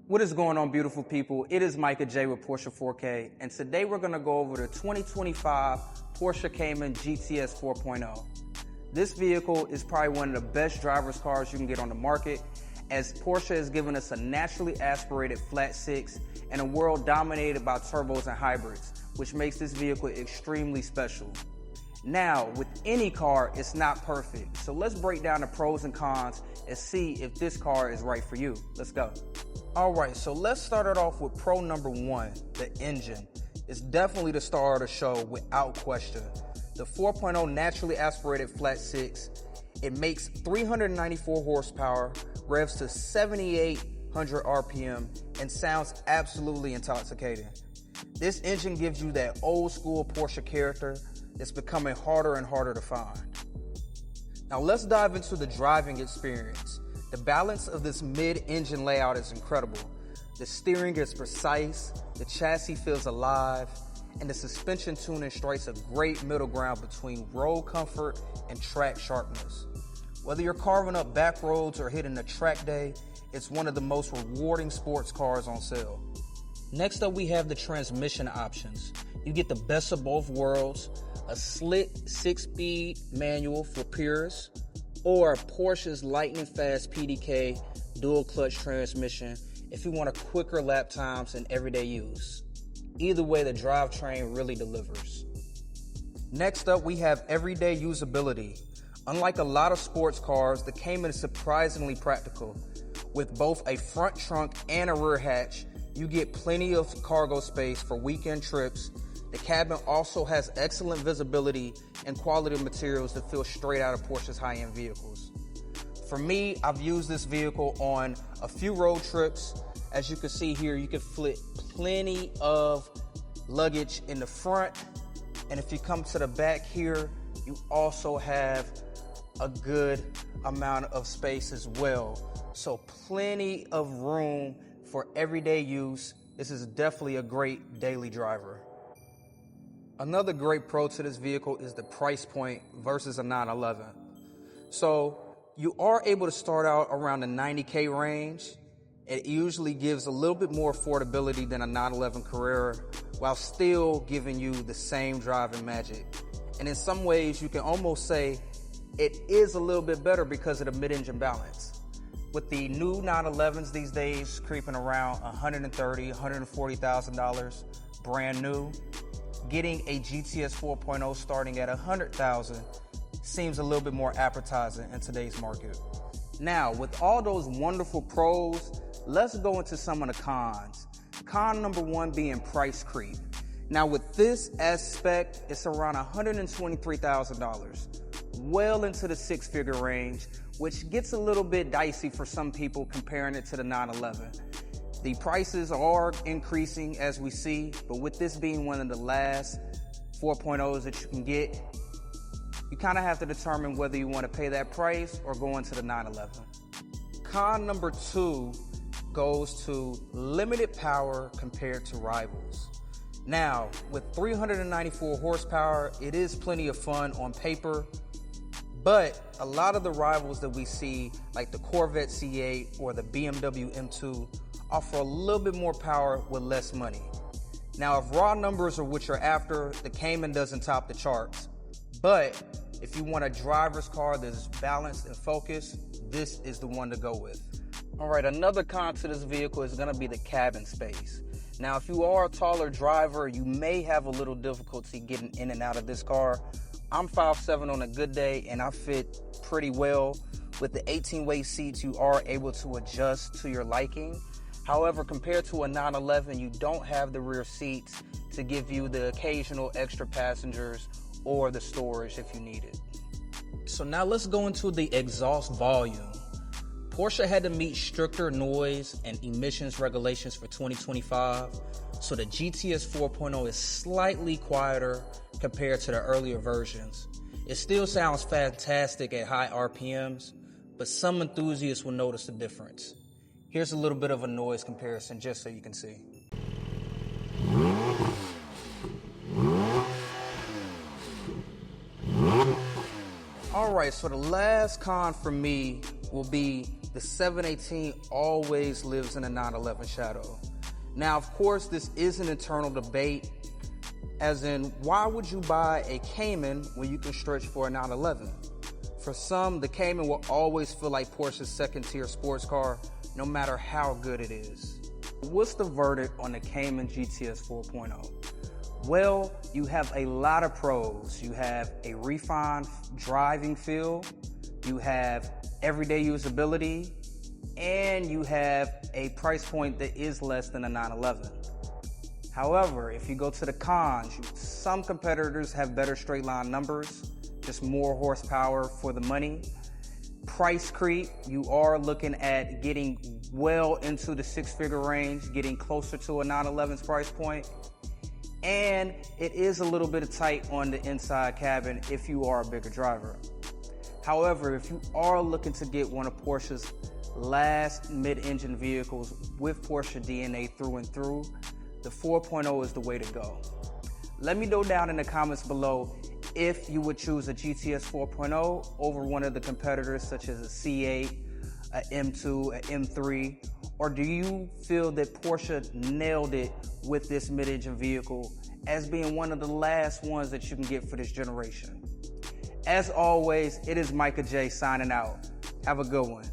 What is going on, beautiful people? It is Micah J with Porsche 4K, and today we're going to go over the 2025 Porsche Cayman GTS 4.0. This vehicle is probably one of the best driver's cars you can get on the market, as Porsche has given us a naturally aspirated flat six in a world dominated by turbos and hybrids, which makes this vehicle extremely special. Now, with any car, it's not perfect, so let's break down the pros and cons and see if this car is right for you. Let's go. All right, so let's start it off with pro number one, the engine. It's definitely the star of the show without question. The 4.0 naturally aspirated flat six, it makes 394 horsepower, revs to 7,800 RPM, and sounds absolutely intoxicating. This engine gives you that old school Porsche character that's becoming harder and harder to find. Now let's dive into the driving experience. The balance of this mid-engine layout is incredible. The steering is precise, the chassis feels alive, and the suspension tuning strikes a great middle ground between road comfort and track sharpness. Whether you're carving up back roads or hitting a track day, it's one of the most rewarding sports cars on sale. Next up, we have the transmission options. You get the best of both worlds, a slick 6-speed manual for purists, or Porsche's lightning fast PDK dual clutch transmission if you want a quicker lap times and everyday use. Either way, the drivetrain really delivers. Next up, we have everyday usability. Unlike a lot of sports cars, the Cayman is surprisingly practical. With both a front trunk and a rear hatch, you get plenty of cargo space for weekend trips. The cabin also has excellent visibility and quality materials that feel straight out of Porsche's high-end vehicles. For me, I've used this vehicle on a few road trips. As you can see here, you can fit plenty of luggage in the front. And if you come to the back here, you also have a good amount of space as well. So plenty of room for everyday use. This is definitely a great daily driver. Another great pro to this vehicle is the price point versus a 911. So you are able to start out around the 90K range. It usually gives a little bit more affordability than a 911 Carrera while still giving you the same driving magic. And in some ways, you can almost say it is a little bit better because of the mid-engine balance. With the new 911s these days creeping around $130,000, $140,000 brand new, getting a GTS 4.0 starting at $100,000 seems a little bit more appetizing in today's market. Now, with all those wonderful pros, let's go into some of the cons. Con number one being price creep. Now with this aspect, it's around $123,000, well into the six-figure range, which gets a little bit dicey for some people comparing it to the 911. The prices are increasing as we see, but with this being one of the last 4.0s that you can get, you kind of have to determine whether you want to pay that price or go into the 911. Con number two goes to limited power compared to rivals. Now, with 394 horsepower, it is plenty of fun on paper, but a lot of the rivals that we see, like the Corvette C8 or the BMW M2, offer a little bit more power with less money. Now, if raw numbers are what you're after, the Cayman doesn't top the charts. But if you want a driver's car that's balanced and focused, this is the one to go with. All right, another con to this vehicle is gonna be the cabin space. Now, if you are a taller driver, you may have a little difficulty getting in and out of this car. I'm 5'7" on a good day, and I fit pretty well. With the 18-way seats, you are able to adjust to your liking. However, compared to a 911, you don't have the rear seats to give you the occasional extra passengers or the storage if you need it. So now let's go into the exhaust volume. Porsche had to meet stricter noise and emissions regulations for 2025, so the GTS 4.0 is slightly quieter compared to the earlier versions. It still sounds fantastic at high RPMs, but some enthusiasts will notice the difference. Here's a little bit of a noise comparison just so you can see. All right, so the last con for me will be the 718 always lives in a 911 shadow. Now, of course, this is an internal debate, as in, why would you buy a Cayman when you can stretch for a 911? For some, the Cayman will always feel like Porsche's second-tier sports car, no matter how good it is. What's the verdict on the Cayman GTS 4.0? Well, you have a lot of pros. You have a refined driving feel, you have everyday usability, and you have a price point that is less than a 911. However, if you go to the cons, some competitors have better straight line numbers, just more horsepower for the money. Price creep, you are looking at getting well into the six-figure range, getting closer to a 911's price point. And it is a little bit tight on the inside cabin if you are a bigger driver. However, if you are looking to get one of Porsche's last mid-engine vehicles with Porsche DNA through and through, the 4.0 is the way to go. Let me know down in the comments below if you would choose a GTS 4.0 over one of the competitors such as a C8, a M2, a M3, or do you feel that Porsche nailed it with this mid-engine vehicle as being one of the last ones that you can get for this generation? As always, it is Micah J signing out. Have a good one.